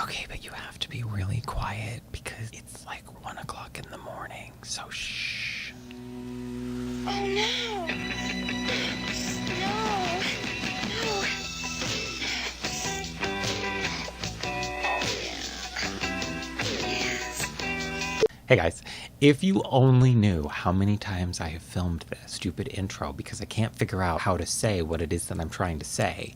Okay, but you have to be really quiet because it's like 1 o'clock in the morning, so shh. Oh no! No! No! Hey guys, if you only knew how many times I have filmed this stupid intro because I can't figure out how to say what it is that I'm trying to say.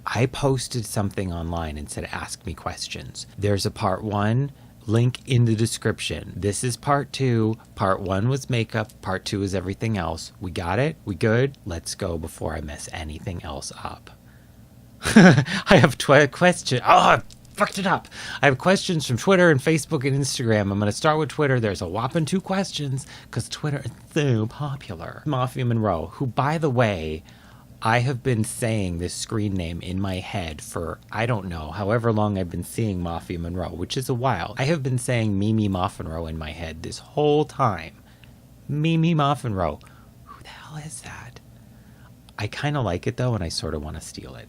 I posted something online and said, ask me questions. There's a part 1, link in the description. This is part 2. Part 1 was makeup. Part 2 is everything else. We got it? We good? Let's go before I mess anything else up. I have questions. Oh, I fucked it up. I have questions from Twitter and Facebook and Instagram. I'm going to start with Twitter. There's a whopping 2 questions because Twitter is so popular. Mafia Monroe, who, by the way, I have been saying this screen name in my head for, I don't know, however long I've been seeing Mafia Monroe, which is a while. I have been saying Mimi Moffinroe in my head this whole time. Mimi Moffinroe. Who the hell is that? I kind of like it, though, and I sort of want to steal it.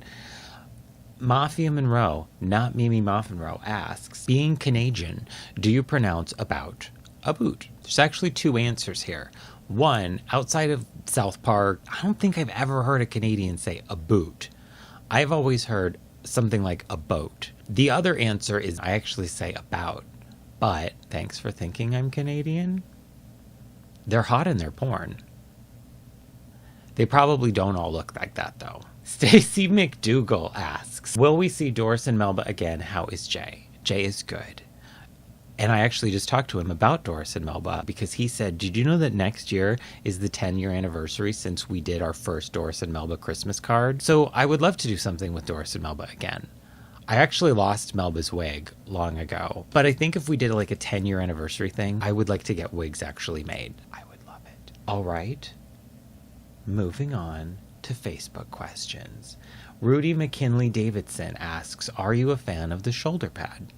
Mafia Monroe, not Mimi Moffinroe, asks, being Canadian, do you pronounce about a boot? There's actually 2 answers here. One, outside of South Park, I don't think I've ever heard a Canadian say a boot. I've always heard something like a boat. The other answer is I actually say about. But thanks for thinking I'm Canadian. They're hot in their porn. They probably don't all look like that, though. Stacy McDougal asks, will we see Doris and Melba again? How is Jay? Jay is good. And I actually just talked to him about Doris and Melba because he said, did you know that next year is the 10-year anniversary since we did our first Doris and Melba Christmas card? So I would love to do something with Doris and Melba again. I actually lost Melba's wig long ago, but I think if we did like a 10-year anniversary thing, I would like to get wigs actually made. I would love it. All right. Moving on to Facebook questions. Rudy McKinley Davidson asks, are you a fan of the shoulder pad?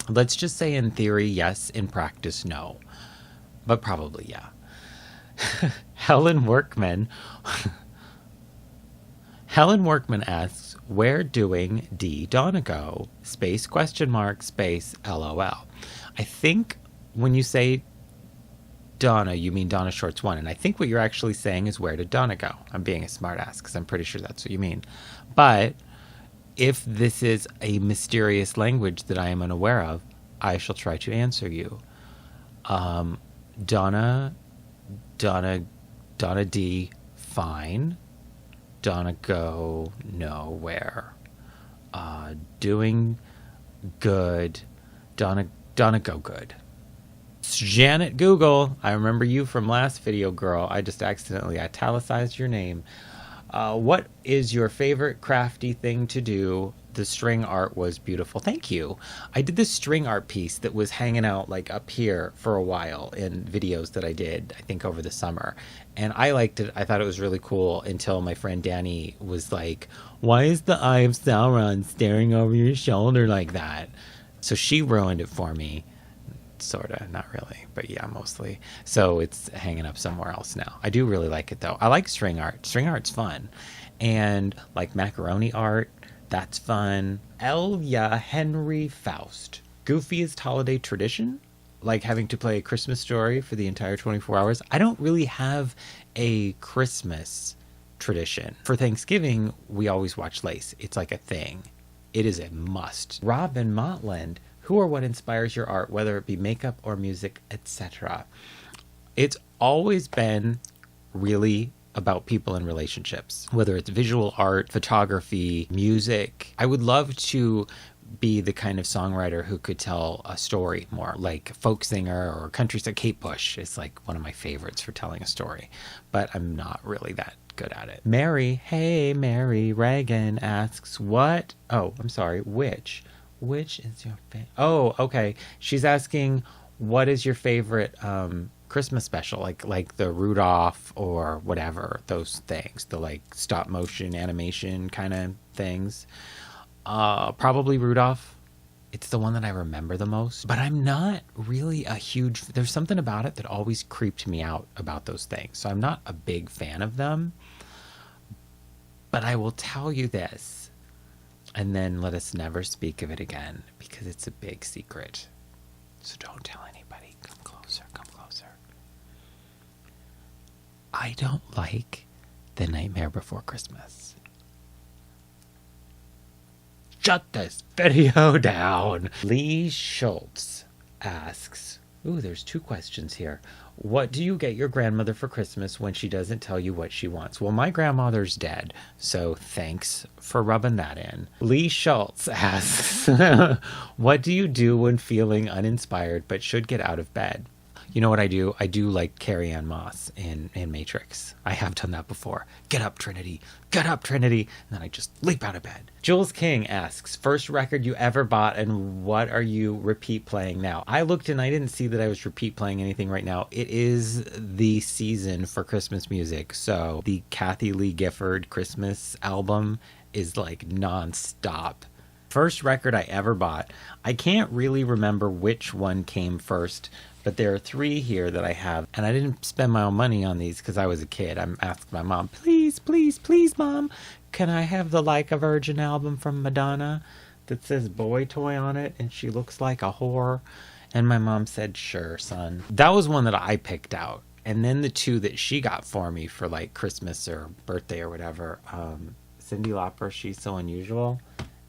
Let's just say in theory, yes. In practice, no. But probably, yeah. Helen Workman asks, where doing D Donna go? Space question mark, space LOL. I think when you say Donna, you mean Donna Shorts 1. And I think what you're actually saying is where did Donna go? I'm being a smartass because I'm pretty sure that's what you mean. But if this is a mysterious language that I am unaware of, I shall try to answer you. Donna D, fine. Donna go, nowhere. Doing good. Donna go good. Janet Google, I remember you from last video, girl. I just accidentally italicized your name. What is your favorite crafty thing to do? The string art was beautiful. Thank you. I did this string art piece that was hanging out like up here for a while in videos that I did, I think over the summer. And I liked it. I thought it was really cool until my friend Danny was like, why is the eye of Sauron staring over your shoulder like that? So she ruined it for me. Sorta, not really, but yeah, mostly. So it's hanging up somewhere else now. I do really like it though. I like string art. String art's fun. And like macaroni art, that's fun. Elia Henry Faust. Goofiest holiday tradition? Like having to play a Christmas story for the entire 24 hours. I don't really have a Christmas tradition. For Thanksgiving, we always watch Lace. It's like a thing. It is a must. Robin Motland. Who or what inspires your art, whether it be makeup or music, etc.? It's always been really about people and relationships, whether it's visual art, photography, music. I would love to be the kind of songwriter who could tell a story more, like folk singer or country singer. Kate Bush is like one of my favorites for telling a story, but I'm not really that good at it. Mary, hey Mary Reagan asks, what? Oh, I'm sorry, which is your favorite? Oh, okay. She's asking, what is your favorite Christmas special? Like the Rudolph or whatever, those things. The like stop motion animation kind of things. Probably Rudolph. It's the one that I remember the most. But I'm not really a huge... There's something about it that always creeped me out about those things. So I'm not a big fan of them. But I will tell you this. And then let us never speak of it again because it's a big secret. So don't tell anybody. Come closer, come closer. I don't like The Nightmare Before Christmas. Shut this video down. Lee Schultz asks, ooh, there's 2 questions here. What do you get your grandmother for Christmas when she doesn't tell you what she wants? Well, my grandmother's dead, so thanks for rubbing that in. Lee Schultz asks, what do you do when feeling uninspired but should get out of bed? You know what I do? I do like Carrie Ann Moss in Matrix. I have done that before. Get up, Trinity. Get up, Trinity. And then I just leap out of bed. Jules King asks, first record you ever bought and what are you repeat playing now? I looked and I didn't see that I was repeat playing anything right now. It is the season for Christmas music. So the Kathy Lee Gifford Christmas album is like nonstop. First record I ever bought. I can't really remember which one came first, but there are 3 here that I have, and I didn't spend my own money on these because I was a kid. I'm asking my mom, please, please, please, Mom, can I have the Like a Virgin album from Madonna that says boy toy on it and she looks like a whore? And my mom said, sure, son. That was one that I picked out. And then the 2 that she got for me for like Christmas or birthday or whatever, Cyndi Lauper, She's So Unusual,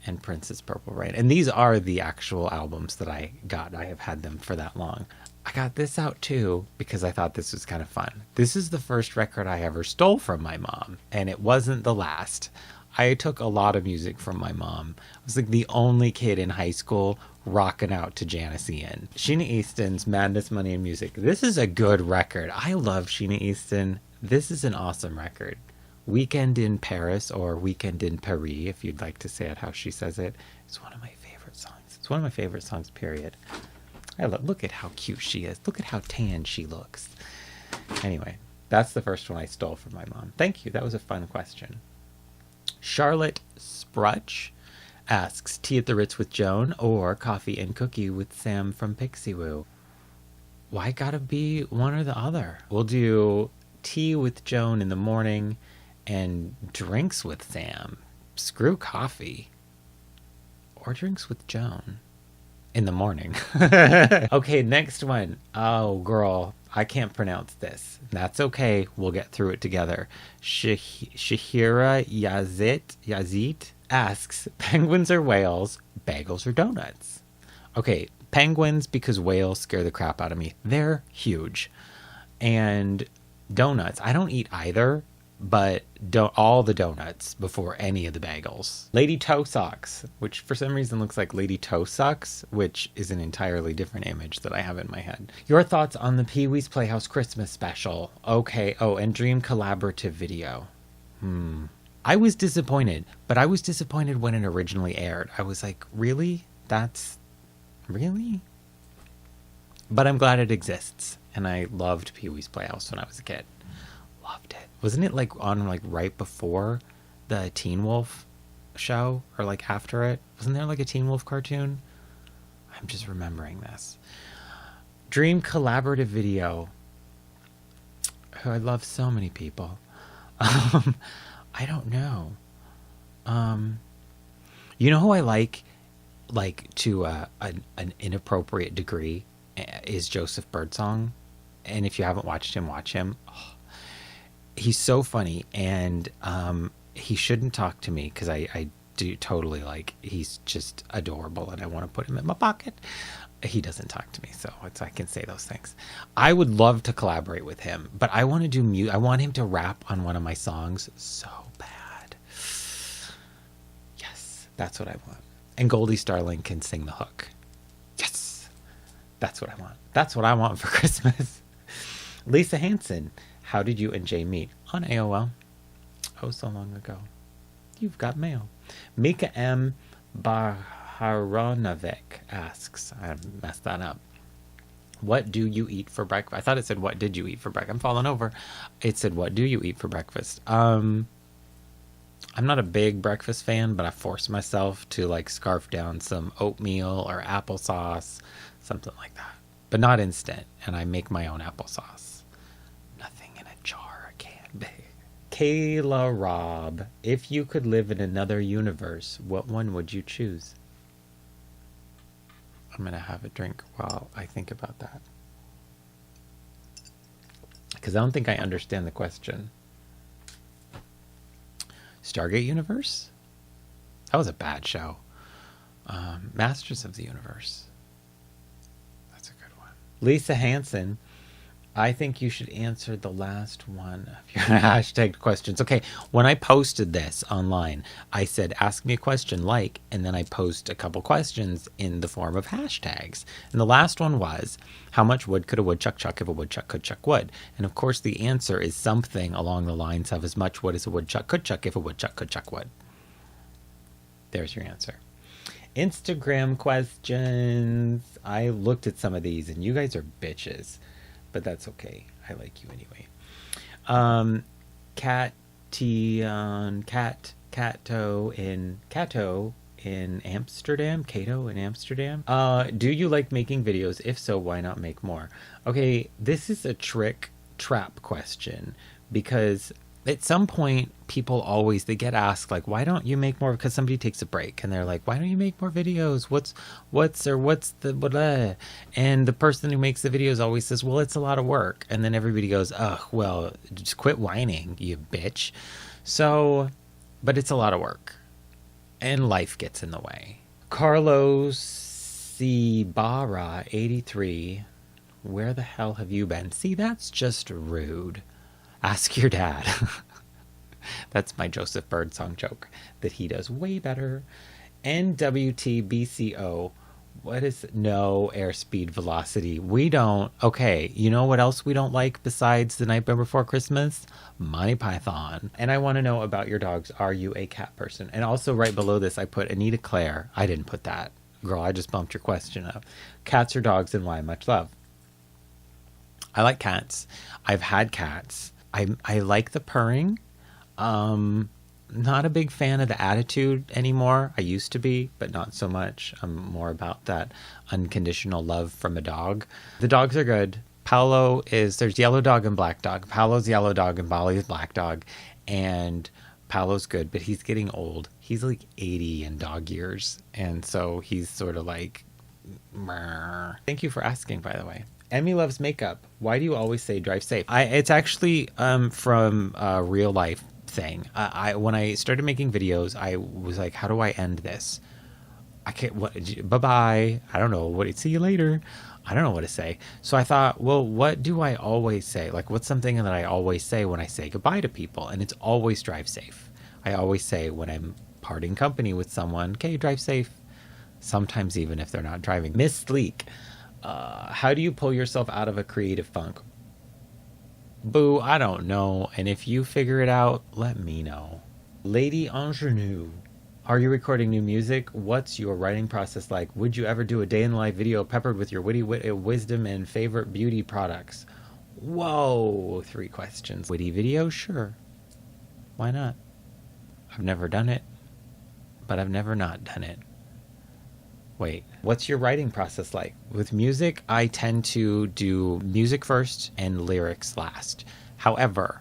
and Prince's Purple Rain. And these are the actual albums that I got. I have had them for that long. I got this out too because I thought this was kind of fun. This is the first record I ever stole from my mom, and it wasn't the last. I took a lot of music from my mom. I was like the only kid in high school rocking out to Janis Ian. Sheena Easton's Madness, Money, and Music. This is a good record. I love Sheena Easton. This is an awesome record. Weekend in Paris, or Weekend in Paris, if you'd like to say it how she says it. It's one of my favorite songs. It's one of my favorite songs, period. Look at how cute she is. Look at how tan she looks. Anyway, that's the first one I stole from my mom. Thank you. That was a fun question. Charlotte Sprutch asks, tea at the Ritz with Joan or coffee and cookie with Sam from Pixie Woo? Why gotta be one or the other? We'll do tea with Joan in the morning and drinks with Sam. Screw coffee. Or drinks with Joan. In the morning. Okay, next one. Oh, girl, I can't pronounce this. That's okay. We'll get through it together. Shahira Yazit asks, penguins or whales, bagels or donuts? Okay, penguins because whales scare the crap out of me. They're huge. And donuts, I don't eat either, but all the donuts before any of the bagels. Lady Toe Socks, which for some reason looks like Lady Toe Sucks, which is an entirely different image that I have in my head. Your thoughts on the Pee-wee's Playhouse Christmas special? Okay. Oh, and Dream collaborative video. I was disappointed, but I was disappointed when it originally aired. I was like, really? Really? But I'm glad it exists, and I loved Pee-wee's Playhouse when I was a kid. Loved it. Wasn't it like on like right before the Teen Wolf show or like after it? Wasn't there like a Teen Wolf cartoon? I'm just remembering this. Dream collaborative video. Oh, I love so many people. I don't know. You know who I like to an inappropriate degree is Joseph Birdsong. And if you haven't watched him, watch him. Oh, he's so funny, and he shouldn't talk to me because I do totally he's just adorable and I want to put him in my pocket. He doesn't talk to me, so I can say those things. I would love to collaborate with him, but I want to do I want him to rap on one of my songs so bad. Yes, that's what I want. And Goldie Starling can sing the hook. Yes, that's what I want. That's what I want for Christmas. Lisa Hansen, how did you and Jay meet? On AOL. Oh, so long ago. You've got mail. Mika M. Baharonovic asks, I messed that up. What do you eat for breakfast? I thought it said, what did you eat for breakfast? I'm falling over. It said, what do you eat for breakfast? I'm not a big breakfast fan, but I force myself to scarf down some oatmeal or applesauce, something like that. But not instant, and I make my own applesauce. Nothing in a jar, Kayla Robb, if you could live in another universe, what one would you choose? I'm going to have a drink while I think about that, because I don't think I understand the question. Stargate Universe? That was a bad show. Masters of the Universe. That's a good one. Lisa Hansen, I think you should answer the last one of your hashtag questions. Okay, when I posted this online, I said, ask me a question like, and then I post a couple questions in the form of hashtags. And the last one was, how much wood could a woodchuck chuck if a woodchuck could chuck wood? And of course, the answer is something along the lines of as much wood as a woodchuck could chuck if a woodchuck could chuck wood. There's your answer. Instagram questions. I looked at some of these, and you guys are bitches. But that's okay. I like you anyway. Cato in Amsterdam. Cato in Amsterdam. Do you like making videos? If so, why not make more? Okay, this is a trap question, because at some point people they get asked, like, why don't you make more? Because somebody takes a break and they're like, why don't you make more videos? What's the blah? And the person who makes the videos always says, well, it's a lot of work. And then everybody goes, ugh, well, just quit whining, you bitch. So, but it's a lot of work and life gets in the way. Carlos Cibara 83, where the hell have you been? See, that's just rude. Ask your dad. That's my Joseph Birdsong joke that he does way better. NWTBCO. What is no airspeed velocity? We don't. Okay, you know what else we don't like besides The Nightmare Before Christmas? Monty Python. And I want to know about your dogs. Are you a cat person? And also right below this, I put Anita Claire. I didn't put that. Girl, I just bumped your question up. Cats or dogs and why? Much love. I like cats. I've had cats. I like the purring. Not a big fan of the attitude anymore. I used to be, but not so much. I'm more about that unconditional love from a dog. The dogs are good. There's yellow dog and black dog. Paolo's yellow dog and Bali's black dog. And Paolo's good, but he's getting old. He's like 80 in dog years. And so he's sort of like, meh. Thank you for asking, by the way. Emmy loves makeup. Why do you always say drive safe? It's actually from a real life thing. When I started making videos, I was like, how do I end this? I can't. Bye bye. I don't know. See you later. I don't know what to say. So I thought, well, what do I always say? Like, what's something that I always say when I say goodbye to people? And it's always drive safe. I always say when I'm parting company with someone, okay, drive safe. Sometimes even if they're not driving. Miss Sleek. How do you pull yourself out of a creative funk? Boo, I don't know. And if you figure it out, let me know. Lady Ingenue. Are you recording new music? What's your writing process like? Would you ever do a day in the life video peppered with your witty wisdom and favorite beauty products? Whoa, 3 questions. Witty video? Sure. Why not? I've never done it, but I've never not done it. Wait, what's your writing process like? With music, I tend to do music first and lyrics last. However,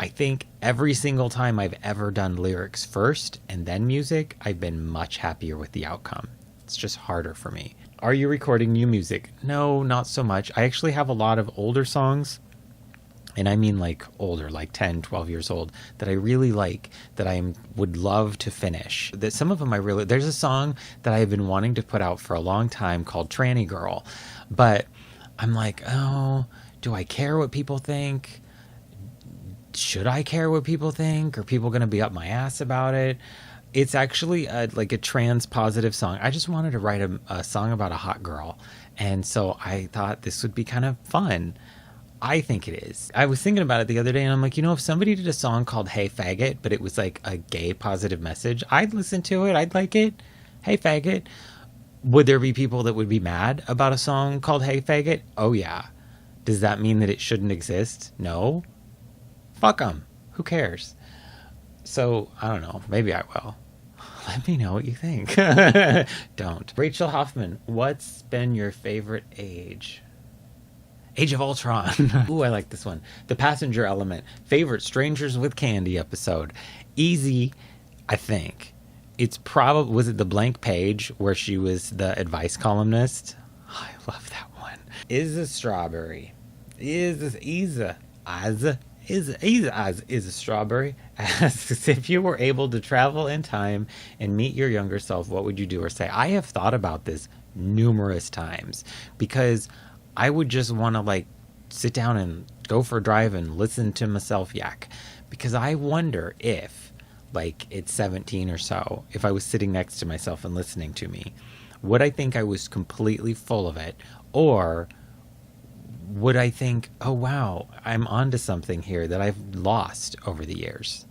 I think every single time I've ever done lyrics first and then music, I've been much happier with the outcome. It's just harder for me. Are you recording new music? No, not so much. I actually have a lot of older songs. And I mean like older, like 10, 12 years old, that I really like, that I would love to finish. That some of them there's a song that I've been wanting to put out for a long time called Tranny Girl. But I'm like, oh, do I care what people think? Should I care what people think? Are people going to be up my ass about it? It's actually like a trans positive song. I just wanted to write a song about a hot girl. And so I thought this would be kind of fun. I think it is. I was thinking about it the other day and I'm like, if somebody did a song called Hey Faggot, but it was like a gay positive message, I'd listen to it. I'd like it. Hey Faggot. Would there be people that would be mad about a song called Hey Faggot? Oh yeah. Does that mean that it shouldn't exist? No. Fuck them. Who cares? So, I don't know. Maybe I will. Let me know what you think. Don't. Rachel Hoffman, what's been your favorite age? Age of Ultron. Ooh, I like this one. The Passenger Element. Favorite Strangers with Candy episode. Easy, I think. It's probably, was it the Blank Page where she was the advice columnist? Oh, I love that one. Is a strawberry. Is a strawberry. Asks, if you were able to travel in time and meet your younger self, what would you do or say? I have thought about this numerous times because I would just want to like sit down and go for a drive and listen to myself yak, because I wonder if like at 17 or so, if I was sitting next to myself and listening to me, would I think I was completely full of it, or would I think, oh wow, I'm onto something here that I've lost over the years?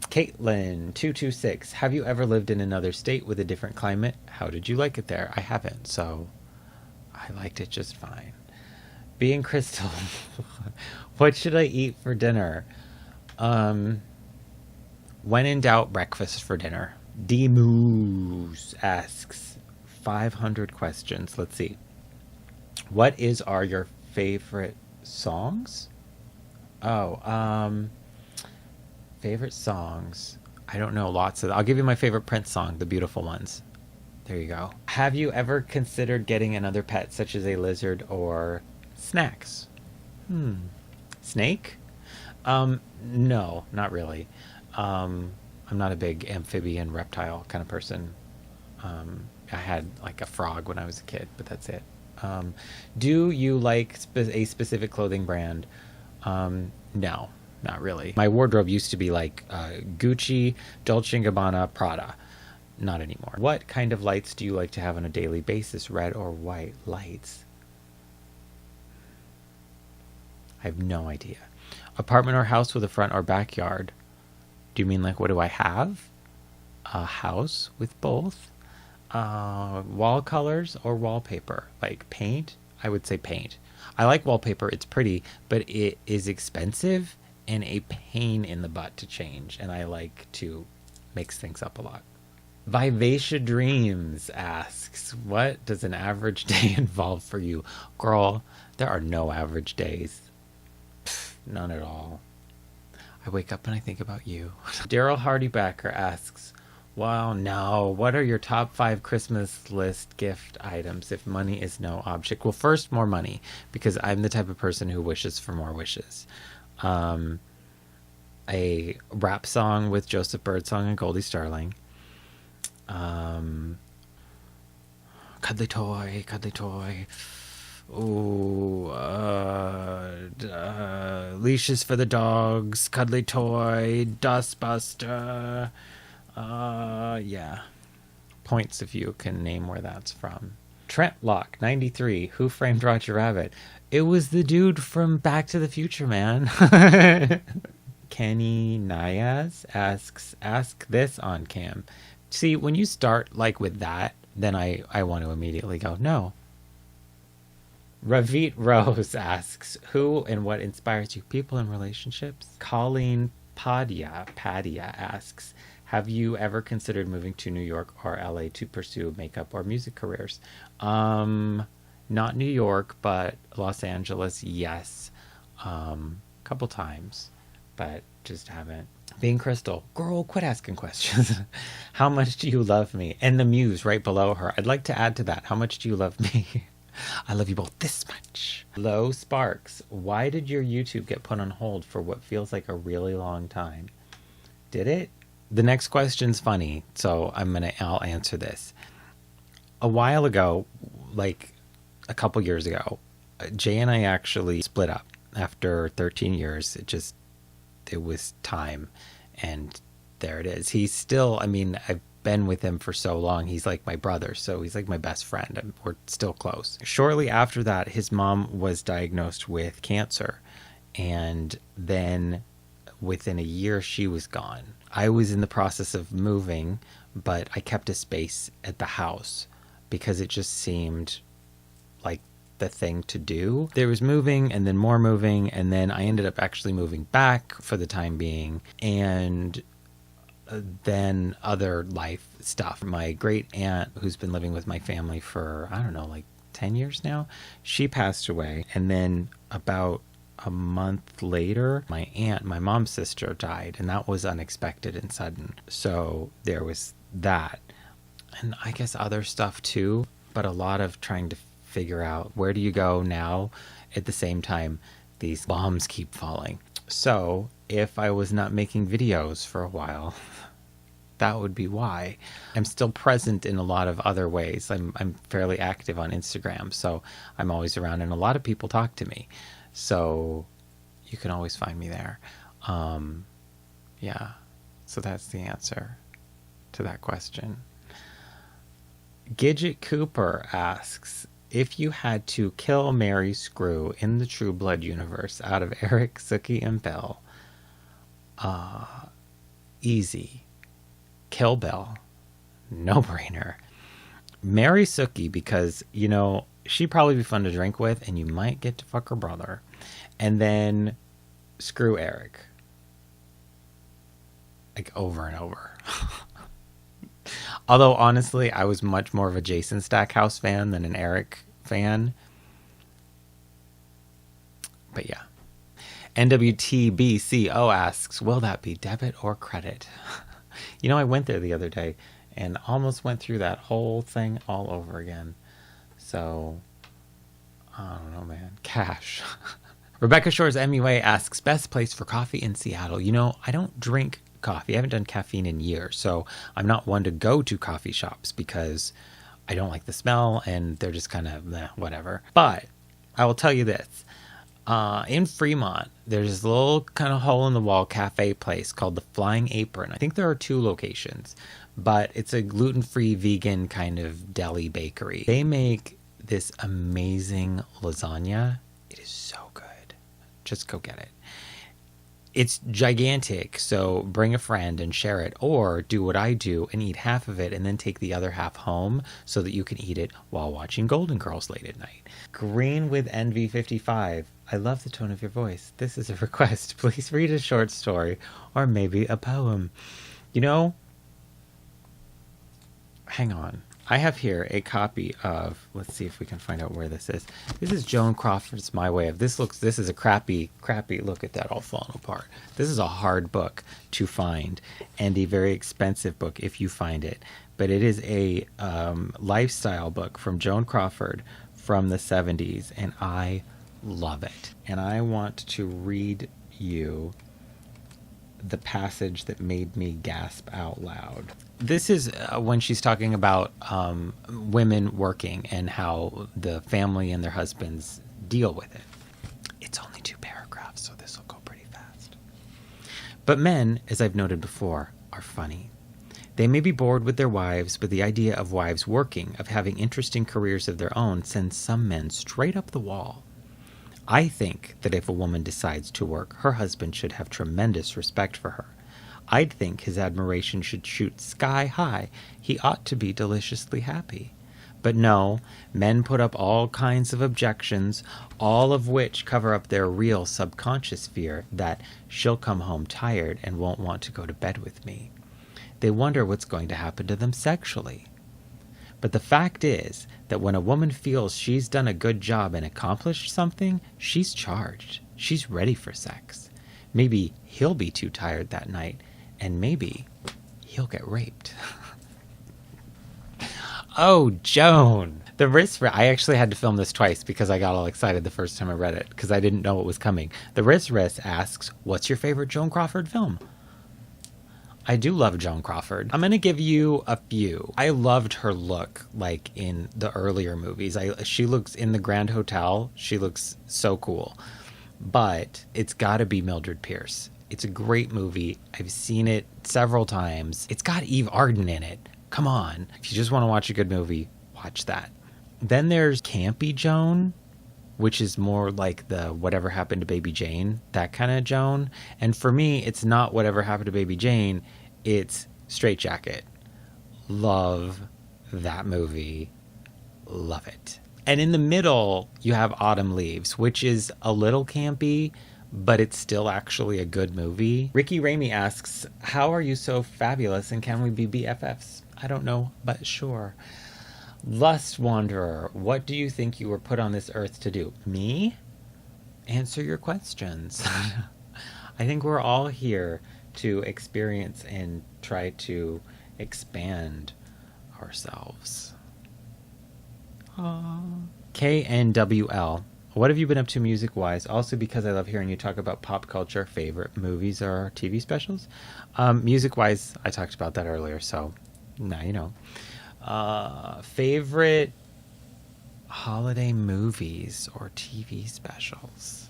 Caitlin 226, have you ever lived in another state with a different climate? How did you like it there? I haven't, so I liked it just fine. Being Crystal, what should I eat for dinner? When in doubt, breakfast for dinner. D Moose asks 500 questions. Let's see. What are your favorite songs? Favorite songs. I don't know lots of. I'll give you my favorite Prince song, The Beautiful Ones. There you go. Have you ever considered getting another pet, such as a lizard or snacks? Snake? No, not really. I'm not a big amphibian reptile kind of person. I had like a frog when I was a kid, but that's it. Do you like a specific clothing brand? No, not really. My wardrobe used to be like Gucci, Dolce & Gabbana, Prada. Not anymore. What kind of lights do you like to have on a daily basis? Red or white lights? I have no idea. Apartment or house with a front or backyard? Do you mean like what do I have? A house with both? Wall colors or wallpaper? Like paint? I would say paint. I like wallpaper. It's pretty, but it is expensive and a pain in the butt to change. And I like to mix things up a lot. Vivacia Dreams asks, what does an average day involve for you? Girl, there are no average days. None at all. I wake up and I think about you. Daryl Hardybacker asks, wow, no, what are your top 5 Christmas list gift items if money is no object? Well, first, more money, because I'm the type of person who wishes for more wishes. A rap song with Joseph Birdsong and Goldie Starling. Cuddly toy. Ooh, leashes for the dogs, cuddly toy, dustbuster. Yeah. Points if you can name where that's from. Trent Locke 93, Who Framed Roger Rabbit? It was the dude from Back to the Future, man. Kenny Niaz asks, ask this on cam. See, when you start like with that, then I want to immediately go, no. Ravit Rose asks, who and what inspires you? People and relationships? Colleen Padia asks, have you ever considered moving to New York or LA to pursue makeup or music careers? Not New York, but Los Angeles, yes. Couple times, but just haven't. Being Crystal, girl, quit asking questions. How much do you love me? And the muse right below her. I'd like to add to that. How much do you love me? I love you both this much. Low Sparks, why did your YouTube get put on hold for what feels like a really long time? Did it? The next question's funny, so I'll answer this. A while ago, like a couple years ago, Jay and I actually split up after 13 years. It was time, and there it is. He's still, I've been with him for so long. He's like my brother, so he's like my best friend, and we're still close. Shortly after that, his mom was diagnosed with cancer, and then within a year she was gone. I was in the process of moving, but I kept a space at the house because it just seemed like the thing to do. There was moving and then more moving, and then I ended up actually moving back for the time being, and then other life stuff. My great aunt, who's been living with my family for, I don't know, like 10 years now. She passed away. And then about a month later, my aunt, my mom's sister, died. And that was unexpected and sudden. So there was that. And I guess other stuff too. But a lot of trying to figure out where do you go now. At the same time, these bombs keep falling. So if I was not making videos for a while, that would be why. I'm still present in a lot of other ways. I'm fairly active on Instagram, so I'm always around, and a lot of people talk to me. So you can always find me there. Yeah, so that's the answer to that question. Gidget Cooper asks, if you had to kill, marry, screw in the True Blood universe out of Eric, Sookie, and Bill, easy. Kill Bill. No brainer. Marry Sookie because, you know, she'd probably be fun to drink with and you might get to fuck her brother. And then screw Eric. Like over and over. Although, honestly, I was much more of a Jason Stackhouse fan than an Eric fan. But yeah. NWTBCO asks, will that be debit or credit? You know, I went there the other day and almost went through that whole thing all over again. So, I don't know, man. Cash. Rebecca Shores MUA asks, best place for coffee in Seattle. You know, I don't drink coffee. I haven't done caffeine in years, so I'm not one to go to coffee shops because I don't like the smell and they're just kind of whatever. But I will tell you this. In Fremont, there's this little kind of hole in the wall cafe place called the Flying Apron. I think there are 2 locations, but it's a gluten-free vegan kind of deli bakery. They make this amazing lasagna. It is so good. Just go get it. It's gigantic, so bring a friend and share it, or do what I do and eat half of it and then take the other half home so that you can eat it while watching Golden Girls late at night. Green with Envy 55. I love the tone of your voice. This is a request. Please read a short story or maybe a poem. You know, hang on. I have here a copy of, let's see if we can find out where this is. This is Joan Crawford's My Way of. This is a crappy, look at that all falling apart. This is a hard book to find and a very expensive book if you find it. But it is a lifestyle book from Joan Crawford from the 70s, and I love it. And I want to read you the passage that made me gasp out loud. This is when she's talking about women working and how the family and their husbands deal with it. It's only 2 paragraphs, so this will go pretty fast. But men, as I've noted before, are funny. They may be bored with their wives, but the idea of wives working, of having interesting careers of their own, sends some men straight up the wall. I think that if a woman decides to work, her husband should have tremendous respect for her. I'd think his admiration should shoot sky high. He ought to be deliciously happy. But no, men put up all kinds of objections, all of which cover up their real subconscious fear that she'll come home tired and won't want to go to bed with me. They wonder what's going to happen to them sexually. But the fact is that when a woman feels she's done a good job and accomplished something, she's charged. She's ready for sex. Maybe he'll be too tired that night, and maybe he'll get raped. Oh, Joan. The wrist wrist. I actually had to film this twice because I got all excited the first time I read it because I didn't know it was coming. The wrist wrist asks, what's your favorite Joan Crawford film? I do love Joan Crawford. I'm going to give you a few. I loved her look, like in the earlier movies. She looks in the Grand Hotel. She looks so cool. But it's got to be Mildred Pierce. It's a great movie. I've seen it several times. It's got Eve Arden in it. Come on. If you just want to watch a good movie, watch that. Then there's Campy Joan, which is more like the Whatever Happened to Baby Jane, that kind of Joan. And for me, it's not Whatever Happened to Baby Jane. It's Straight Jacket. Love that movie. Love it. And in the middle, you have Autumn Leaves, which is a little campy, but it's still actually a good movie. Ricky Ramey asks, how are you so fabulous and can we be BFFs? I don't know, but sure. Lust Wanderer, what do you think you were put on this earth to do? Me? Answer your questions. I think we're all here to experience and try to expand ourselves. KNWL. What have you been up to music-wise? Also because I love hearing you talk about pop culture, favorite movies or TV specials. Music-wise, I talked about that earlier, so now you know. Favorite holiday movies or TV specials?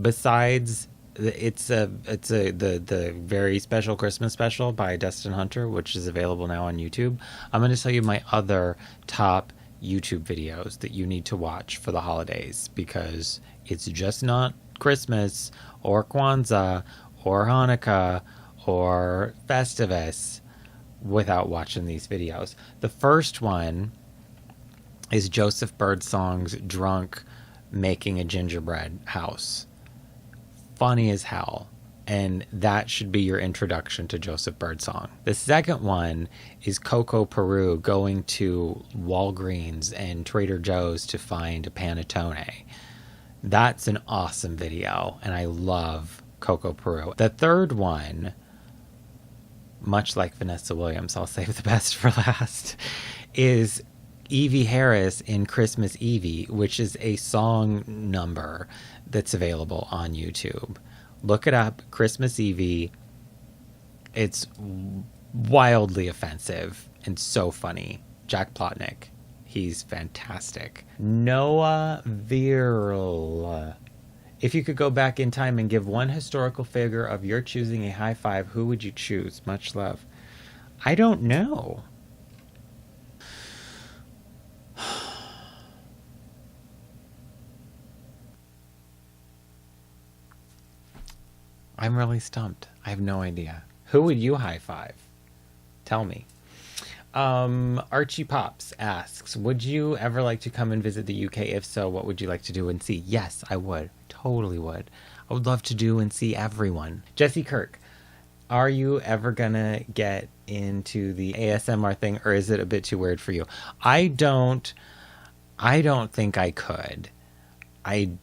Besides, the very special Christmas special by Dustin Hunter, which is available now on YouTube. I'm going to tell you my other top YouTube videos that you need to watch for the holidays, because it's just not Christmas or Kwanzaa or Hanukkah or Festivus without watching these videos. The first one is Joseph Birdsong's drunk making a gingerbread house. Funny as hell. And that should be your introduction to Joseph Birdsong. The second one is Coco Peru going to Walgreens and Trader Joe's to find a panettone. That's an awesome video, and I love Coco Peru. The third one, much like Vanessa Williams, I'll save the best for last, is Evie Harris in Christmas Evie, which is a song number that's available on YouTube. Look it up, Christmas Evie. It's wildly offensive and so funny. Jack Plotnick, he's fantastic. Noah Viral. If you could go back in time and give one historical figure of your choosing a high five, who would you choose? Much love. I don't know. I'm really stumped. I have no idea. Who would you high five? Tell me. Archie Pops asks, would you ever like to come and visit the UK? If so, what would you like to do and see? Yes, I would. Totally would. I would love to do and see everyone. Jesse Kirk, are you ever gonna get into the ASMR thing, or is it a bit too weird for you? I don't think I could. I've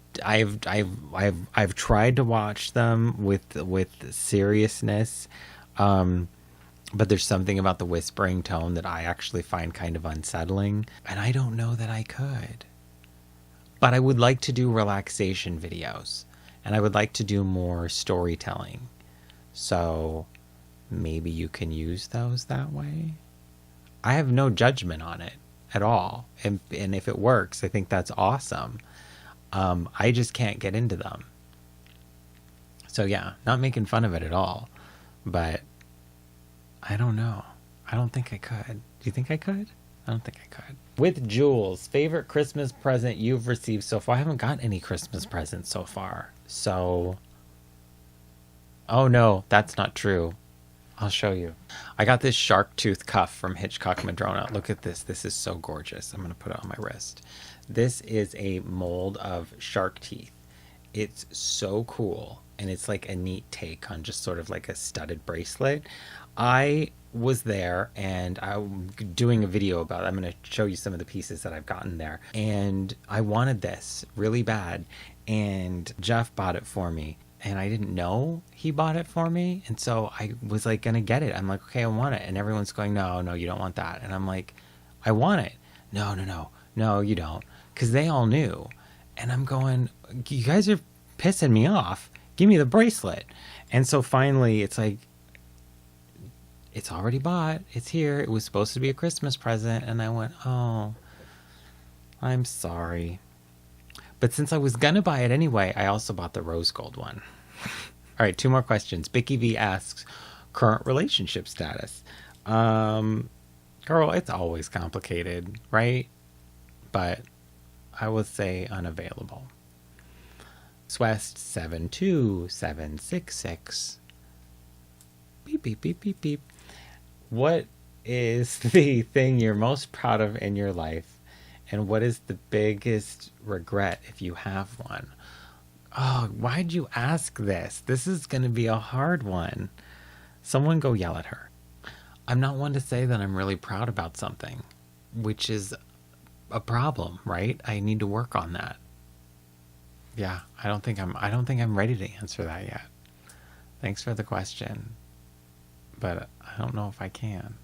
tried to watch them with seriousness, but there's something about the whispering tone that I actually find kind of unsettling, and I don't know that I could. But I would like to do relaxation videos, and I would like to do more storytelling. So maybe you can use those that way. I have no judgment on it at all, and if it works, I think that's awesome. I just can't get into them. So yeah, not making fun of it at all, but I don't know. I don't think I could. Do you think I could? I don't think I could. With Jules, favorite Christmas present you've received so far? I haven't got any Christmas presents so far. So, oh no, that's not true. I'll show you. I got this shark tooth cuff from Hitchcock Madrona. Look at this. This is so gorgeous. I'm going to put it on my wrist. This is a mold of shark teeth. It's so cool. And it's like a neat take on just sort of like a studded bracelet. I was there and I'm doing a video about it. I'm going to show you some of the pieces that I've gotten there. And I wanted this really bad. And Jeff bought it for me. And I didn't know he bought it for me. And so I was like going to get it. I'm like, okay, I want it. And everyone's going, no, you don't want that. And I'm like, I want it. No, you don't. Because they all knew. And I'm going, you guys are pissing me off. Give me the bracelet. And so finally it's like, it's already bought. It's here. It was supposed to be a Christmas present. And I went, oh, I'm sorry. But since I was going to buy it anyway, I also bought the rose gold one. All right, 2 more questions. Bicky V asks, current relationship status. Girl, it's always complicated, right? But I would say unavailable. Swest 72766. Beep, beep, beep, beep, beep. What is the thing you're most proud of in your life? And what is the biggest regret if you have one? Oh, why'd you ask this? This is going to be a hard one. Someone go yell at her. I'm not one to say that I'm really proud about something. which is a problem, right? I need to work on that. Yeah, I don't think I'm ready to answer that yet. Thanks for the question, but I don't know if I can.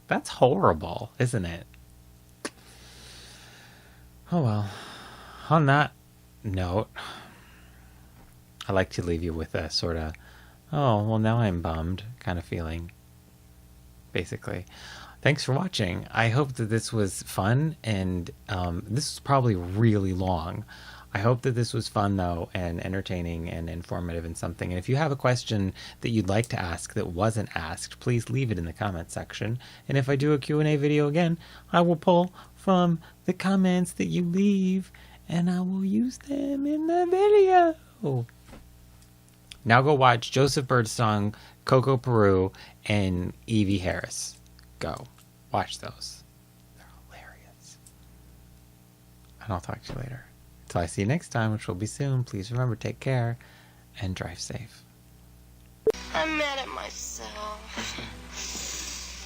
That's horrible, isn't it? Oh well. On that note, I like to leave you with a sort of, oh, well, now I'm bummed kind of feeling, basically. Thanks for watching. I hope that this was fun, and this is probably really long. I hope that this was fun, though, and entertaining and informative and something. And if you have a question that you'd like to ask that wasn't asked, please leave it in the comment section. And if I do a Q&A video again, I will pull from the comments that you leave, and I will use them in the video. Now go watch Joseph Birdsong, Coco Peru, and Evie Harris. Go. Watch those. They're hilarious. And I'll talk to you later. Until I see you next time, which will be soon, please remember, take care and drive safe. I'm mad at myself.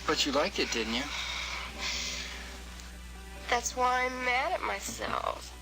But you liked it, didn't you? That's why I'm mad at myself.